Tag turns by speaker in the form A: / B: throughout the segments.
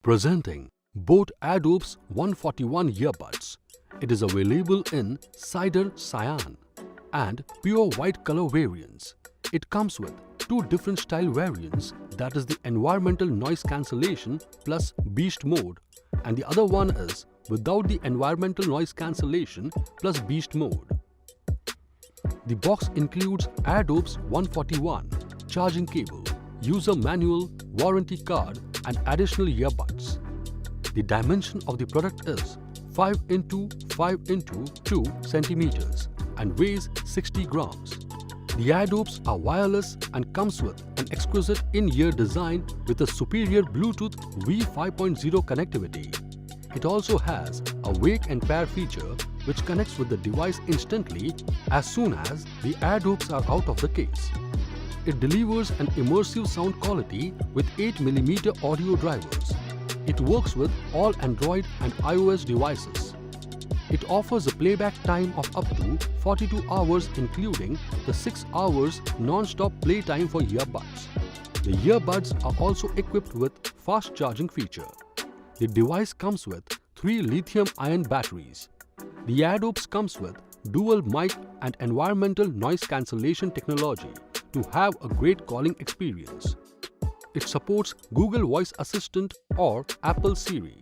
A: Presenting boAt Airdopes 141 earbuds. It is available in cider cyan and pure white color variants. It comes with two different style variants, that is the environmental noise cancellation plus beast mode, and the other one is without the environmental noise cancellation plus beast mode. The box includes Airdopes 141, charging cable, user manual, warranty card and additional earbuds. The dimension of the product is 5 into 5 into 2 centimeters and weighs 60 grams. The Airdopes are wireless and comes with an exquisite in-ear design with a superior Bluetooth V5.0 connectivity. It also has a wake and pair feature which connects with the device instantly as soon as the Airdopes are out of the case. It delivers an immersive sound quality with 8mm audio drivers. It works with all Android and iOS devices. It offers a playback time of up to 42 hours including the 6 hours non-stop playtime for earbuds. The earbuds are also equipped with fast charging feature. The device comes with 3 lithium-ion batteries. The Airdopes comes with dual mic and environmental noise cancellation technology to have a great calling experience. It supports Google Voice Assistant or Apple Siri.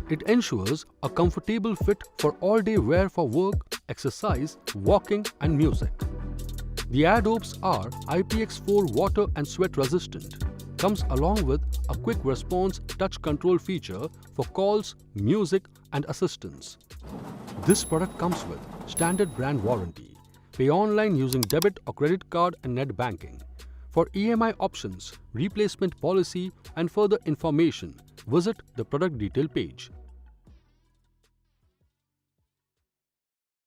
A: It ensures a comfortable fit for all-day wear for work, exercise, walking and music. The Airdopes are IPX4 water and sweat resistant. Comes along with a quick response touch control feature for calls, music and assistance. This product comes with standard brand warranty. Pay online using debit or credit card and net banking. For EMI options, replacement policy and further information, visit the product detail page.